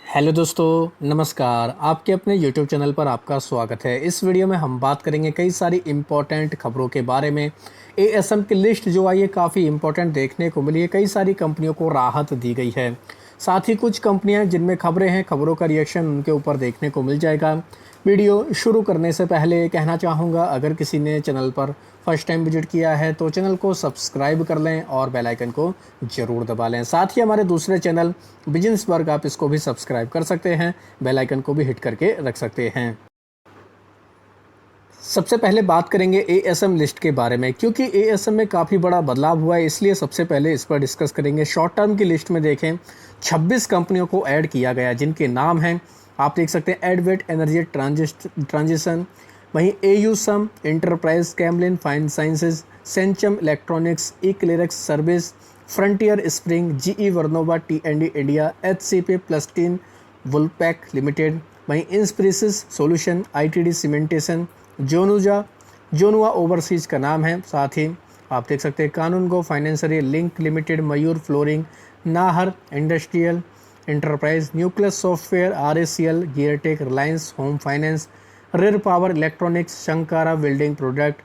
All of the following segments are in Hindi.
हेलो दोस्तों, नमस्कार। आपके अपने यूट्यूब चैनल पर आपका स्वागत है। इस वीडियो में हम बात करेंगे कई सारी इम्पोर्टेंट खबरों के बारे में। एएसएम की लिस्ट जो आई है काफ़ी इम्पोर्टेंट देखने को मिली है। कई सारी कंपनियों को राहत दी गई है। साथ ही कुछ कंपनियां जिनमें खबरें हैं, खबरों का रिएक्शन उनके ऊपर देखने को मिल जाएगा। वीडियो शुरू करने से पहले कहना चाहूँगा, अगर किसी ने चैनल पर फर्स्ट टाइम विजिट किया है तो चैनल को सब्सक्राइब कर लें और बेल आइकन को ज़रूर दबा लें। साथ ही हमारे दूसरे चैनल बिजनेस वर्ग, आप इसको भी सब्सक्राइब कर सकते हैं, बेल आइकन को भी हिट करके रख सकते हैं। सबसे पहले बात करेंगे एएसएम लिस्ट के बारे में, क्योंकि एएसएम में काफ़ी बड़ा बदलाव हुआ है, इसलिए सबसे पहले इस पर डिस्कस करेंगे। शॉर्ट टर्म की लिस्ट में देखें 26 कंपनियों को ऐड किया गया, जिनके नाम हैं, आप देख सकते हैं, एडवेट एनर्जी ट्रांजिशन, वहीं Ausom enterprise, Camlin fine sciences, Centum electronics, eClerx service, frontier spring, GE Vernova टी&डी India, HCP Plastene Bulkpack limited, वहीं Inspirisys solution, ITD cementation, Jonjua overseas का नाम है। साथ ही आप देख सकते हैं Kanungo financiers link limited, Mayur flooring, Nahar industrial enterprise, nucleus software, RACL, geartech, Reliance home finance, Rir power electronics, Shankara building product,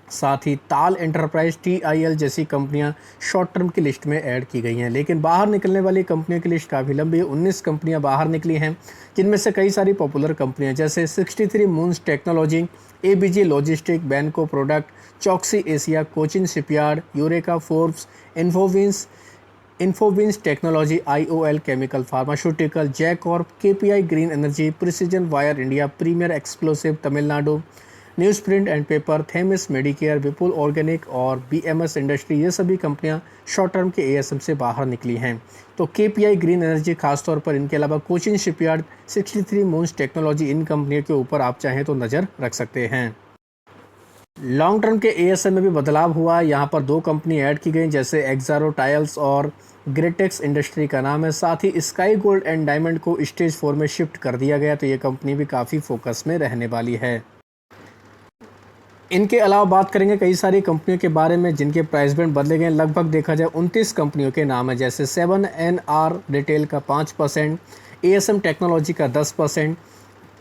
साथ ही ताल एंटरप्राइज, टीआईएल जैसी कंपनियां शॉर्ट टर्म की लिस्ट में ऐड की गई हैं। लेकिन बाहर निकलने वाली कंपनियों की लिस्ट काफ़ी लंबी है। 19 कंपनियां बाहर निकली हैं, जिनमें से कई सारी पॉपुलर कंपनियां जैसे 63 moons technology, ABG logistic, Banco product, Choksi Asia, Cochin shipyard, Eureka Forbes, Infobeans technology, IOL chemical pharmaceutical, Jaicorp, KPI green energy, precision wire India, premier explosive Tamil Nadu, news print and paper, Themis medicare, Vipul organic और बीएमएस इंडस्ट्री, ये सभी कंपनियां शॉर्ट टर्म के एएसएम से बाहर निकली हैं। तो केपीआई ग्रीन एनर्जी खासतौर पर, इनके अलावा कोचिन शिपयार्ड, 63 मून्स टेक्नोलॉजी, इन कंपनियों के ऊपर आप चाहें तो नज़र रख सकते हैं। लॉन्ग टर्म के एएसएम में भी बदलाव हुआ है। यहाँ पर 2 कंपनी ऐड की गई, जैसे एक्जारो टाइल्स और ग्रेटेक्स इंडस्ट्री का नाम है। साथ ही स्काई गोल्ड एंड डायमंड को स्टेज 4 में शिफ्ट कर दिया गया, तो ये कंपनी भी काफ़ी फोकस में रहने वाली है। इनके अलावा बात करेंगे कई सारी कंपनियों के बारे में जिनके प्राइस बैंड बदले गए। लगभग देखा जाए 29 कंपनियों के नाम है, जैसे 7NR रिटेल का 5%, एएसएम टेक्नोलॉजी का 10%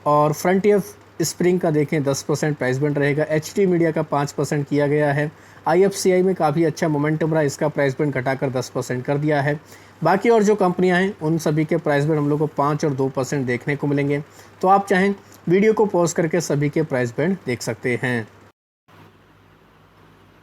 और फ्रंटियर स्प्रिंग का देखें 10% प्राइस बैंड रहेगा। एचटी मीडिया का 5% किया गया है। आईएफसीआई में काफ़ी अच्छा मोमेंटम रहा, इसका प्राइस बैंड घटाकर 10% कर दिया है। बाकी और जो कंपनियां हैं उन सभी के प्राइस बैंड हम लोग को 5 और 2% देखने को मिलेंगे। तो आप चाहें वीडियो को पॉज करके सभी के प्राइस बैंड देख सकते हैं।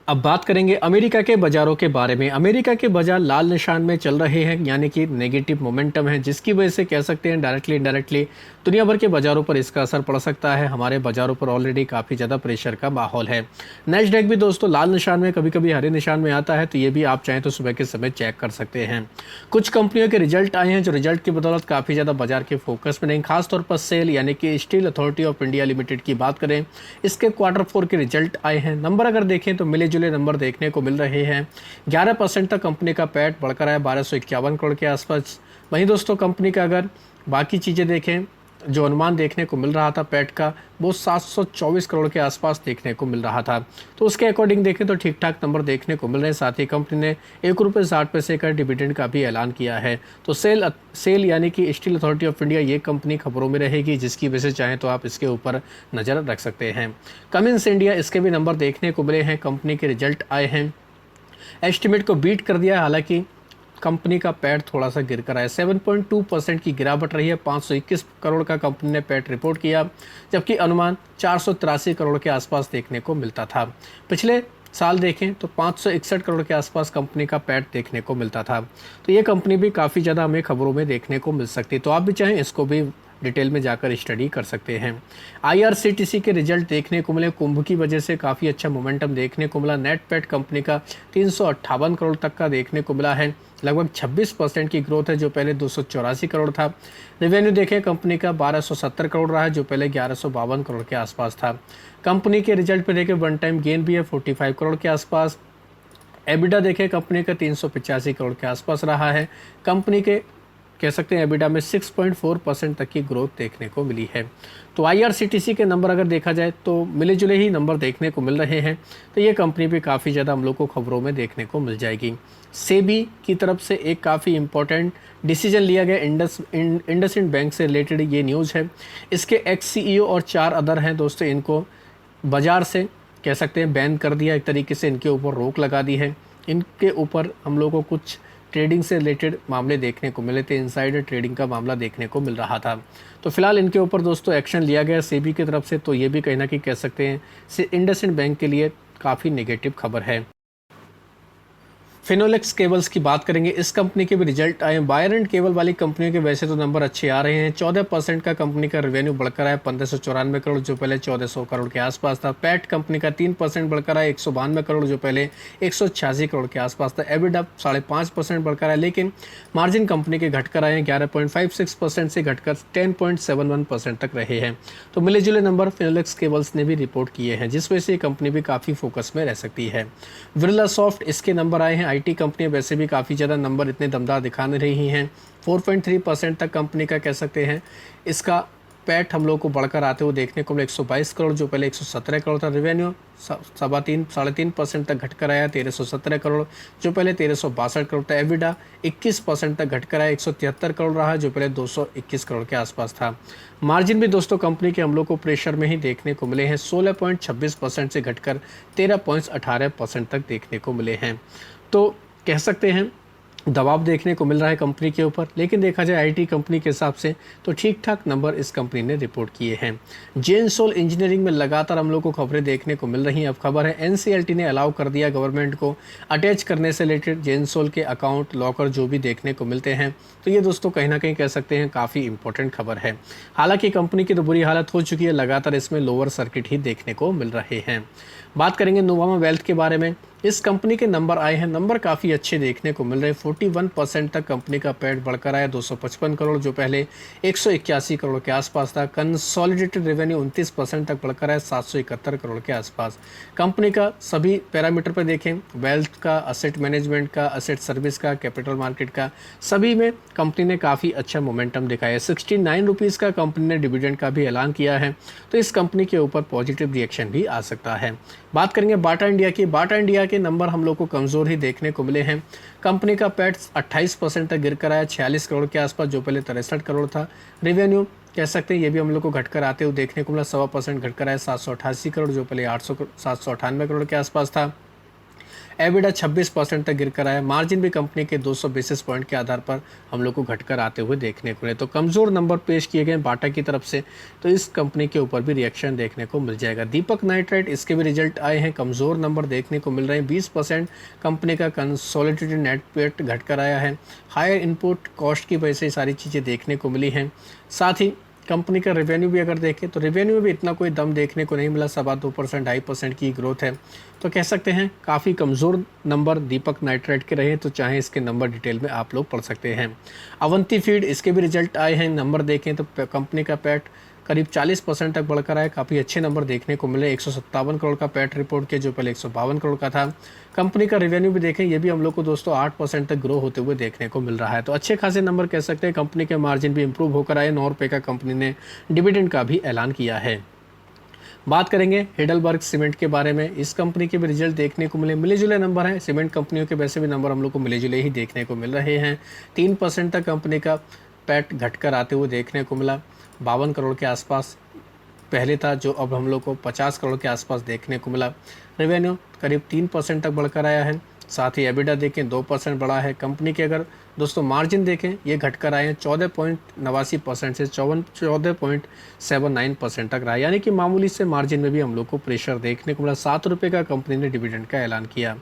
अब बात करेंगे अमेरिका के बाज़ारों के बारे में। अमेरिका के बाज़ार लाल निशान में चल रहे हैं, यानी कि नेगेटिव मोमेंटम है, जिसकी वजह से कह सकते हैं डायरेक्टली इनडायरेक्टली दुनिया भर के बाज़ारों पर इसका असर पड़ सकता है। हमारे बाज़ारों पर ऑलरेडी काफ़ी ज़्यादा प्रेशर का माहौल है। नैस्डैक भी दोस्तों लाल निशान में, कभी कभी हरे निशान में आता है, तो ये भी आप चाहें तो सुबह के समय चेक कर सकते हैं। कुछ कंपनियों के रिजल्ट आए हैं, जो रिजल्ट की बदौलत काफ़ी ज़्यादा बाजार के फोकस में नहीं। खासतौर पर सेल यानी कि steel authority of India limited की बात करें, इसके Q4 के रिजल्ट आए हैं। नंबर अगर देखें तो मिले जुले नंबर देखने को मिल रहे हैं। 11% तक कंपनी का पैट बढ़कर आया 1251 करोड़ के आसपास। वहीं दोस्तों कंपनी का अगर बाकी चीज़ें देखें, जो अनुमान देखने को मिल रहा था पैट का, वो 724 करोड़ के आसपास देखने को मिल रहा था। तो उसके अकॉर्डिंग देखें तो ठीक ठाक नंबर देखने को मिल रहे हैं। साथ ही कंपनी ने ₹1.60 का डिविडेंड का भी ऐलान किया है। तो सेल यानी कि स्टील अथॉरिटी ऑफ इंडिया, ये कंपनी खबरों में रहेगी, जिसकी वजह से चाहें तो आप इसके ऊपर नज़र रख सकते हैं। कमिंस इंडिया, इसके भी नंबर देखने को मिले हैं, कंपनी के रिजल्ट आए हैं, एस्टिमेट को बीट कर दिया है। हालांकि कंपनी का पैट थोड़ा सा गिर कर आया, 7.2% की गिरावट रही है। 521 करोड़ का कंपनी ने पैट रिपोर्ट किया, जबकि अनुमान 483 करोड़ के आसपास देखने को मिलता था। पिछले साल देखें तो 561 करोड़ के आसपास कंपनी का पैट देखने को मिलता था। तो ये कंपनी भी काफ़ी ज़्यादा हमें खबरों में देखने को मिल सकती है। तो आप भी चाहें इसको भी डिटेल में जाकर स्टडी कर सकते हैं। आईआरसीटीसी के रिजल्ट देखने को मिले, कुंभ की वजह से काफ़ी अच्छा मोमेंटम देखने को मिला। नेट पैट कंपनी का 358 करोड़ तक का देखने को मिला है, लगभग 26% की ग्रोथ है, जो पहले 284 करोड़ था। रेवेन्यू देखें कंपनी का 1270 करोड़ रहा है, जो पहले 1152 करोड़ के आसपास था। कंपनी के रिजल्ट पे देखें वन टाइम गेन भी है 45 करोड़ के आसपास। एबिटा देखें कंपनी का 385 करोड़ के आसपास रहा है। कंपनी के कह सकते हैं एबिडा में 6.4% तक की ग्रोथ देखने को मिली है। तो आईआरसीटीसी के नंबर अगर देखा जाए तो मिले जुले ही नंबर देखने को मिल रहे हैं, तो ये कंपनी भी काफ़ी ज़्यादा हम लोग को खबरों में देखने को मिल जाएगी। सेबी की तरफ से एक काफ़ी इंपॉर्टेंट डिसीजन लिया गया इंडसइंड बैंक से रिलेटेड ये न्यूज़ है। इसके एक्स सीईओ और 4 अदर हैं दोस्तों, इनको बाज़ार से कह सकते हैं बैन कर दिया, एक तरीके से इनके ऊपर रोक लगा दी है। इनके ऊपर हम लोग को कुछ ट्रेडिंग से रिलेटेड मामले देखने को मिले थे, इनसाइडर ट्रेडिंग का मामला देखने को मिल रहा था। तो फिलहाल इनके ऊपर दोस्तों एक्शन लिया गया सेबी की तरफ से, तो ये भी कहीं ना कहीं कह सकते हैं इंडसइंड बैंक के लिए काफ़ी नेगेटिव खबर है। फिनोलेक्स केबल्स की बात करेंगे, इस कंपनी के भी रिजल्ट आए। वायर एंड केबल वाली कंपनियों के वैसे तो नंबर अच्छे आ रहे हैं। 14% का कंपनी का रेवेन्यू बढ़कर आया 1594 करोड़, जो पहले 1400 करोड़ के आसपास था। पैट कंपनी का 3% बढ़कर आया 192 करोड़, जो पहले 186 करोड़ के आसपास था। एबिडा 5.5% बढ़कर आया, लेकिन मार्जिन कंपनी के घटकर आए 11.56% से घटकर 10.71% तक रहे हैं। तो मिले जुले नंबर फिनोलेक्स केबल्स ने भी रिपोर्ट किए हैं, जिस वजह से ये कंपनी भी काफ़ी फोकस में रह सकती है। बिरला सॉफ्ट, इसके नंबर आए हैं। आईटी कंपनियां वैसे भी काफ़ी ज़्यादा नंबर इतने दमदार दिखाने रही हैं। 4.3% तक कंपनी का कह सकते हैं इसका पैट हम लोग को बढ़कर आते हुए देखने को मिले 122 करोड़, जो पहले 117 करोड़ था। रेवेन्यू 3.5% तक घटकर आया 1317 करोड़, जो पहले 1362 करोड़ था। एबिडा 21% तक घटकर आया 173 करोड़ रहा, जो पहले 221 करोड़ के आसपास था। मार्जिन भी दोस्तों कंपनी के हम लोग को प्रेशर में ही देखने को मिले हैं, 16.26% से घटकर 13.18% तक देखने को मिले हैं। तो कह सकते हैं दबाव देखने को मिल रहा है कंपनी के ऊपर, लेकिन देखा जाए आईटी कंपनी के हिसाब से तो ठीक ठाक नंबर इस कंपनी ने रिपोर्ट किए हैं। जेनसोल इंजीनियरिंग में लगातार हम लोग को खबरें देखने को मिल रही हैं। अब खबर है एनसीएलटी ने अलाउ कर दिया गवर्नमेंट को अटैच करने से रिलेटेड जेनसोल के अकाउंट लॉकर जो भी देखने को मिलते हैं। तो ये दोस्तों कहीं ना कहीं कह सकते हैं काफ़ी इंपॉर्टेंट खबर है। हालांकि कंपनी की तो बुरी हालत हो चुकी है, लगातार इसमें लोअर सर्किट ही देखने को मिल रहे हैं। बात करेंगे नुवामा वेल्थ के बारे में, इस कंपनी के नंबर आए हैं, नंबर काफ़ी अच्छे देखने को मिल रहे हैं। 41% तक कंपनी का पैट बढ़कर आया 255 करोड़, जो पहले 181 करोड़ के आसपास था। कंसोलिडेटेड रेवेन्यू 29% तक बढ़कर आया 771 करोड़ के आसपास। कंपनी का सभी पैरामीटर पर देखें, वेल्थ का, असेट मैनेजमेंट का, असेट सर्विस का, कैपिटल मार्केट का, सभी में कंपनी ने काफ़ी अच्छा मोमेंटम दिखाया। 69 रुपीज़ का कंपनी ने डिविडेंड का भी ऐलान किया है, तो इस कंपनी के ऊपर पॉजिटिव रिएक्शन भी आ सकता है। बात करेंगे बाटा इंडिया की, बाटा इंडिया के नंबर हम लोग को कमज़ोर ही देखने को मिले हैं। कंपनी का पैट 28% तक गिर कर आया 46 करोड़ के आसपास, जो पहले 63 करोड़ था। रेवेन्यू कह सकते हैं ये भी हम लोग को घटकर आते हुए देखने को मिला, 1.25% घटकर आया 788 करोड़, जो पहले 798 करोड़ के आसपास था। एबिडा 26% तक गिर कर आया। मार्जिन भी कंपनी के 200 बेसिस पॉइंट के आधार पर हम लोग को घटकर आते हुए देखने को मिले। तो कमज़ोर नंबर पेश किए गए बाटा की तरफ से, तो इस कंपनी के ऊपर भी रिएक्शन देखने को मिल जाएगा। दीपक नाइट्राइट, इसके भी रिजल्ट आए हैं, कमज़ोर नंबर देखने को मिल रहे हैं। 20% कंपनी का कंसोलिडेटेड नेट पेट घटकर आया है। हायर इनपुट कॉस्ट की वजह से सारी चीज़ें देखने को मिली हैं। साथ ही कंपनी का रेवेन्यू भी अगर देखें तो रेवेन्यू में भी इतना कोई दम देखने को नहीं मिला, 2.25% 2.5% की ग्रोथ है। तो कह सकते हैं काफ़ी कमज़ोर नंबर दीपक नाइट्राइट के रहे, तो चाहे इसके नंबर डिटेल में आप लोग पढ़ सकते हैं। अवंती फीड, इसके भी रिजल्ट आए हैं, नंबर देखें तो कंपनी का पैट करीब 40% तक बढ़कर आए, काफ़ी अच्छे नंबर देखने को मिले। 157 करोड़ का पैट रिपोर्ट किया, जो पहले 152 करोड़ का था। कंपनी का रेवेन्यू भी देखें, ये भी हम लोग को दोस्तों 8% तक ग्रो होते हुए देखने को मिल रहा है। तो अच्छे खासे नंबर कह सकते हैं। कंपनी के मार्जिन भी इंप्रूव होकर आए। 9 रुपये का कंपनी ने डिविडेंड का भी ऐलान किया है। बात करेंगे हेडलबर्ग सीमेंट के बारे में, इस कंपनी के भी रिजल्ट देखने को मिले जुले नंबर हैं। सीमेंट कंपनियों के वैसे भी नंबर हम लोग को मिले जुले ही देखने को मिल रहे हैं। 3% तक कंपनी का पैट घटकर आते हुए देखने को मिला, 52 करोड़ के आसपास पहले था, जो अब हम लोग को 50 करोड़ के आसपास देखने को मिला। रेवेन्यू करीब 3% तक बढ़कर आया है। साथ ही एबिडा देखें 2% बढ़ा है। कंपनी के अगर दोस्तों मार्जिन देखें, ये घटकर आए हैं 14.89% से 14.79% तक रहा, यानी कि मामूली से मार्जिन में भी हम लोग को प्रेशर देखने को मिला। 7 रुपये का कंपनी ने डिविडेंड का ऐलान किया।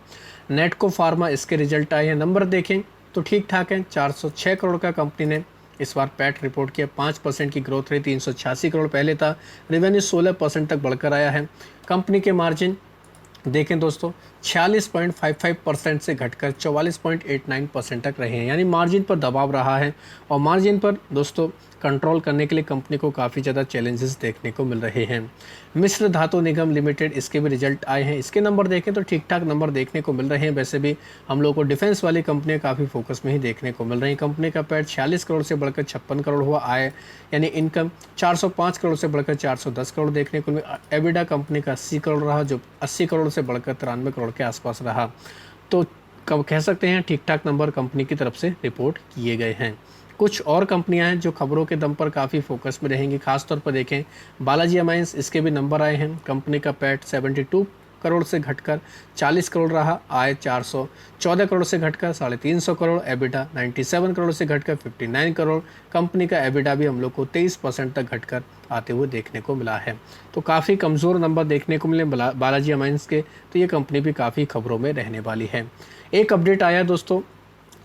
नेटको फार्मा, इसके रिजल्ट आए हैं, नंबर देखें तो ठीक ठाक है। 406 करोड़ का कंपनी ने इस बार पैट रिपोर्ट किया, 5% की ग्रोथ रही, 386 करोड़ पहले था। रेवेन्यू 16% तक बढ़कर आया है। कंपनी के मार्जिन देखें दोस्तों 46.55% से घटकर 44.89% तक रहे हैं, यानी मार्जिन पर दबाव रहा है। और मार्जिन पर दोस्तों कंट्रोल करने के लिए कंपनी को काफ़ी ज़्यादा चैलेंजेस देखने को मिल रहे हैं। मिश्र धातु निगम लिमिटेड, इसके भी रिजल्ट आए हैं। इसके नंबर देखें तो ठीक ठाक नंबर देखने को मिल रहे हैं। वैसे भी हम लोग को डिफेंस वाली कंपनियां काफ़ी फोकस में ही देखने को मिल रही हैं। कंपनी का पैट 46 करोड़ से बढ़कर 56 करोड़ हुआ। आय यानी इनकम 405 करोड़ से बढ़कर 410 करोड़ देखने को मिला। एबिडा कंपनी का 80 करोड़ रहा, जो 80 करोड़ से बढ़कर 93 करोड़ के आसपास रहा। तो कब कह सकते हैं ठीक ठाक नंबर कंपनी की तरफ से रिपोर्ट किए गए हैं। कुछ और कंपनियां हैं जो खबरों के दम पर काफ़ी फोकस में रहेंगी। खासतौर पर देखें बालाजी अमाइंस, इसके भी नंबर आए हैं। कंपनी का पैट 72 करोड़ से घटकर 40 करोड़ रहा। आय 414 करोड़ से घटकर 350 करोड़। एबिटा 97 करोड़ से घटकर 59 करोड़। कंपनी का एबिटा भी हम लोग को 23% तक घटकर आते हुए देखने को मिला है। तो काफ़ी कमज़ोर नंबर देखने को मिले बालाजी अमाइंस के, तो ये कंपनी भी काफ़ी खबरों में रहने वाली है। एक अपडेट आया दोस्तों,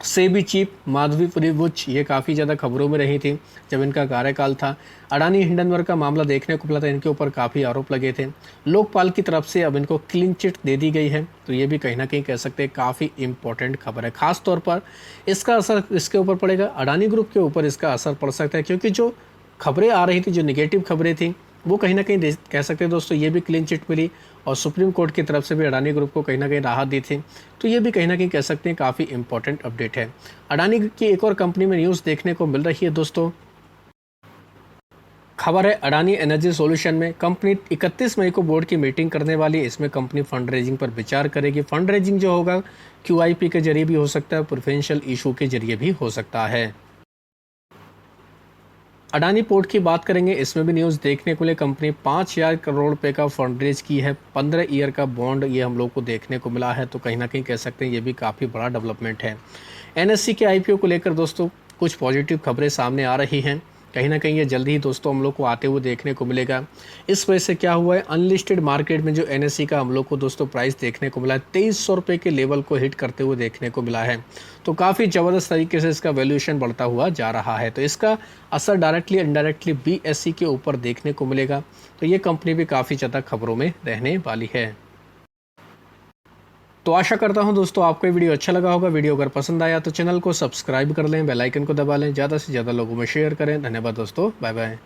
सेबी चीफ माधवीपुरी बुच, ये काफ़ी ज़्यादा खबरों में रही थी जब इनका कार्यकाल था। अडानी हिंडनबर्ग का मामला देखने को मिला था, इनके ऊपर काफ़ी आरोप लगे थे। लोकपाल की तरफ से अब इनको क्लीन चिट दे दी गई है, तो ये भी कहीं ना कहीं कह सकते हैं काफ़ी इंपॉर्टेंट खबर है। खास तौर पर इसका असर इसके ऊपर पड़ेगा, अडानी ग्रुप के ऊपर इसका असर पड़ सकता है, क्योंकि जो खबरें आ रही थी, जो निगेटिव खबरें थी, वो कहीं ना कहीं कह सकते हैं दोस्तों ये भी क्लीन चिट मिली और सुप्रीम कोर्ट की तरफ से भी अडानी ग्रुप को कहीं ना कहीं राहत दी थी। तो ये भी कहीं ना कहीं कह सकते हैं काफ़ी इंपॉर्टेंट अपडेट है। अडानी की एक और कंपनी में न्यूज़ देखने को मिल रही है दोस्तों। खबर है अडानी एनर्जी सॉल्यूशन में कंपनी 31 मई को बोर्ड की मीटिंग करने वाली है। इसमें कंपनी फंड रेजिंग पर विचार करेगी। फंड रेजिंग जो होगा QIP के जरिए भी हो सकता है, प्रेफरेंशियल इशू के जरिए भी हो सकता है। अडानी पोर्ट की बात करेंगे, इसमें भी न्यूज़ देखने को लिए कंपनी 5,000 करोड़ रुपए का फंड रेज की है। 15 ईयर का बॉन्ड ये हम लोग को देखने को मिला है, तो कहीं ना कहीं कह सकते हैं ये भी काफ़ी बड़ा डेवलपमेंट है। NSE के IPO को लेकर दोस्तों कुछ पॉजिटिव खबरें सामने आ रही हैं। कहीं ना कहीं ये जल्दी ही दोस्तों हम लोग को आते हुए देखने को मिलेगा। इस वजह से क्या हुआ है, अनलिस्टेड मार्केट में जो NSE का हम लोग को दोस्तों प्राइस देखने को मिला है, 2300 रुपये के लेवल को हिट करते हुए देखने को मिला है। तो काफ़ी ज़बरदस्त तरीके से इसका वैल्यूएशन बढ़ता हुआ जा रहा है। तो इसका असर डायरेक्टली इनडायरेक्टली BSE के ऊपर देखने को मिलेगा। तो ये कंपनी भी काफ़ी ज़्यादा खबरों में रहने वाली है। तो आशा करता हूं दोस्तों आपको ये वीडियो अच्छा लगा होगा। वीडियो अगर पसंद आया तो चैनल को सब्सक्राइब कर लें, बेल आइकन को दबा लें, ज़्यादा से ज़्यादा लोगों में शेयर करें। धन्यवाद दोस्तों, बाय बाय।